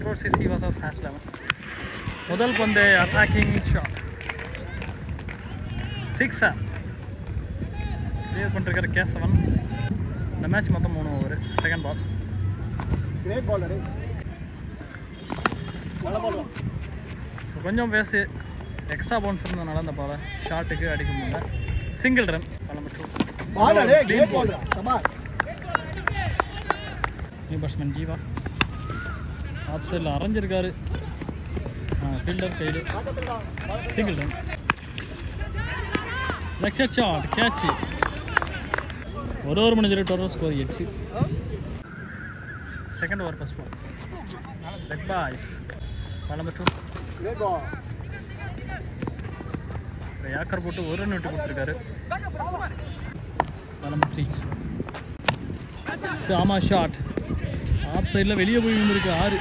Metro CC versus #11. முதல் பந்து attacking shot 6 clear பண்ணிருக்காரு கேசவன். இந்த மேட்ச் மொத்தம் 3 over. Second ball. Great ball டே. நல்ல பால். ஸோ கொஞ்சம் பேசி எக்ஸ்ட்ரா பவுன்ஸ் இருந்ததுனால அந்த பாலை ஷாட்டுக்கு அடிக்க முடியல. சிங்கிள் ரன் பால் டே. Great ball. Come on. New batsman Jeeva off சைடில் அரைஞ்சிருக்காரு. ஃபீல்டர் கைடு. Single run. லெக்சர் ஷாட் கேட்ச். ஒரு ஓவர் முடிஞ்சிருக்கு. Total score 8. Second over first ball. Leg byes. Ball number 2. Great ball. ஏக்கர் போட்டு ஒரு ரன் விட்டு கொடுத்துருக்காரு. Ball number 3. சாமா ஷாட் ஆஃப் சைடில் வெளியே போய் விழுந்திருக்கு. 6.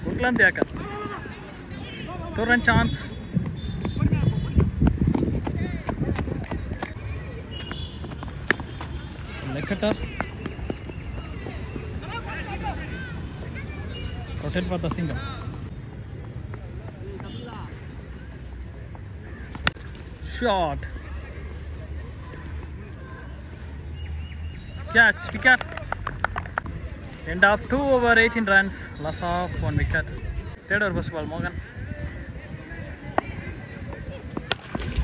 குட்லாந்து ஏக்கர். 2 ரன் சான்ஸ். லெக்கட்டர் rotate for the single. Shot. Catch. Wicket. End of 2 over 18 runs. Loss of 1 wicket. Third over first ball. Morgan.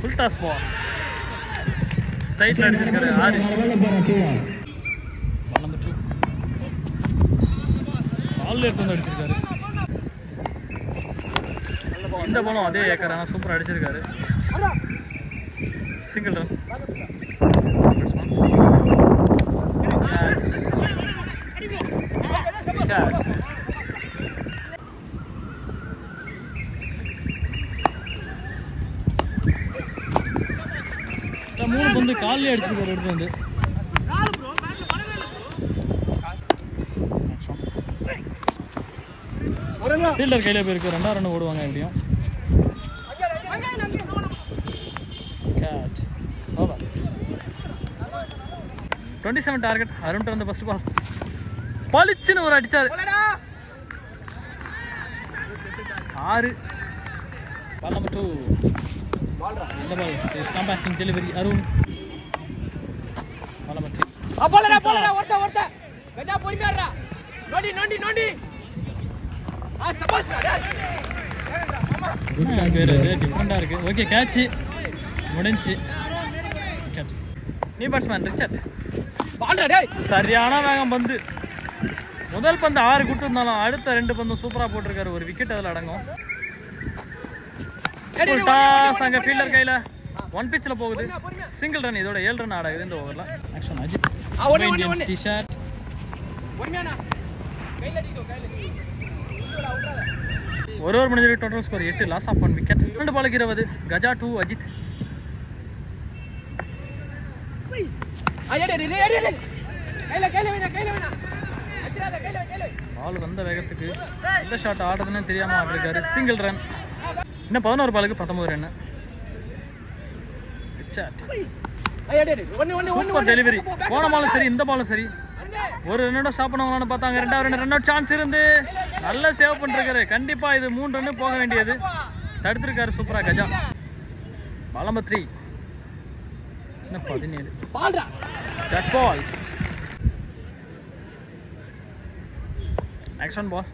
Full toss ball. Straight line அடிச்சிருக்காரு. 6. Ball number 2. பால் எடுத்து வந்து அடிச்சிருக்காரு. இந்த பாலும் அதே ஏக்கர். ஆனால் சூப்பராக அடிச்சிருக்காரு. Single run. மூணு பந்து காலிலே அடிச்சிருக்காரு. எடுத்து வந்து ஃபீல்டர் கையில் போயிருக்கு. 2 ரன் ஓடுவாங்க எப்படியும். கேட்ச். ஓவர். 27 டார்கெட். அருண் வந்து ஃபர்ஸ்ட் பால் பளிச்சுன்னு ஒரு அடிச்சாரு. 6. Ball number 2. இந்த ball is compacting delivery. Arun. Ball number 3. போலடா ஒருத்த கஜா பொறுமையாடா. நோண்டி பேர் டிஃப்ரெண்டாக இருக்குது. ஓகே கேட்ச் முடிஞ்சு. New batsman Richard. சரியான வேகம் பந்து. முதல் பந்து 6 கொடுத்துருந்தாலும் அடுத்த 2 பந்தும் சூப்பராக போட்டிருக்காரு. ஒரு விக்கெட் அதில் அடங்கும். டாஸ் அங்கே ஃபீல்டர் கையில் 1 பிச்சில் போகுது. Single run. இதோட 7 ரன் ஆடாகுது இந்த ஓவரில். ஆக்ஷன் அஜித். டிஷர்ட். ஒரு ஓவர் முடிஞ்சிருக்கு. Total score 8. Loss of 1 wicket. 2 பாலுக்கு 20. கஜா 2 அஜித். பால் வந்த வேகத்துக்கு எந்த ஷாட் ஆடுறதுன்னு தெரியாம ஆடிருக்காரு. Single run. இன்னும் 11 பாலுக்கு 19 ரன். Super delivery. போன பாலும் சரி இந்த பாலும் சரி. ஒரு ரன்னோட ஸ்டாப் பண்ணுவாங்கன்னு பார்த்தாங்க. 2வது ரன் அவுட் சான்ஸ் இருந்து நல்லா சேவ் பண்ணிருக்காரு. கண்டிப்பா இது 3 ரன் போக வேண்டியது. தடுத்திருக்காரு சூப்பரா கஜா. பால் நம்பர் 3. இன்னும் 17. டட் பால். ஆக்ஷன் பால்.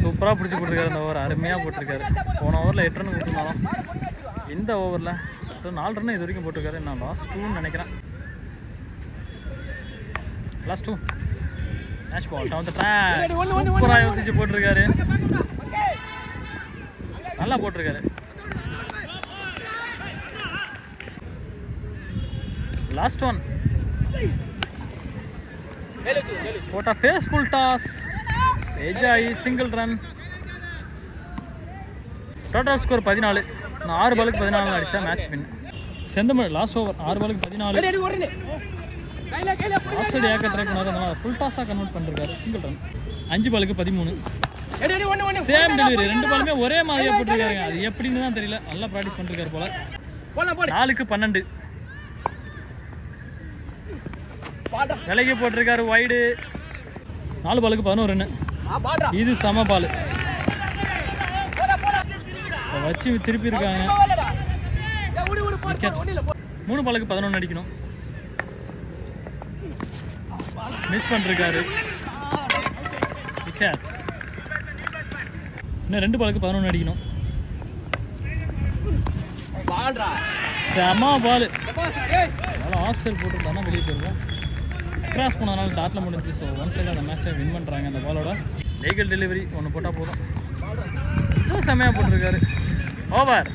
சூப்பரா பிடிச்சி போட்டிருக்காரு இந்த ஓவர். அருமையா போட்டிருக்காரு. போன ஓவரில் 8 ரன் கொடுத்துருந்தாலும் இந்த ஓவரில் 4 ரன் இது வரைக்கும் போட்டிருக்காரு. நான் லாஸ்ட் 2 நினைக்கிறேன். Last 2. Match ball down the track. சூப்பரா யோசிச்சு போட்டிருக்காரு. நல்லா போட்டிருக்காரு. லாஸ்ட் 1. போட்டா ஃபேஸ்ஃபுல் டாஸ். எஜாய் சிங்கிள் ரன். Total score 14. 6 பாலுக்கு 14 அடிச்சா match win. Senthamizh last over 6 பாலுக்கு 14. ஆஃப் சைடு ஏக்கர் ட்ரை பண்ணாரு. ஃபுல் டாஸாக கன்வெர்ட் பண்ணிருக்காரு. Single run. 5 பாலுக்கு 13. Same delivery. 2 பாலுமே ஒரே மாதிரியா போட்டிருக்காருங்க. அது எப்படின்னு தான் தெரியல. நல்லா ப்ராக்டிஸ் பண்ணிருக்காரு போல. 4க்கு 12. விலைக்கு போட்டிருக்காரு வைடு. 4 பாலுக்கு 11 ரன்னு. இது சம பால் வச்சு திருப்பி இருக்காங்க. 3 பாலுக்கு 11 அடிக்கணும். மிஸ் பண்ணிருக்காரு. விக்கெட். இன்னும் 2 பாலுக்கு 11 அடிக்கணும். செம பால். ஆஃப் சைட் போட்டுருந்தாங்கன்னா வெளியே போயிருக்கோம். கிராஸ் போனதுனால டாட்டில் முடிஞ்சு. ஸோ ஒன் சைடு அந்த மேட்சை வின் பண்ணுறாங்க. அந்த பாலோட லீகல் டெலிவரி ஒன்று போட்டால் போதும். இதுவும் செம்மையாக போட்டிருக்காரு. ஓவர்.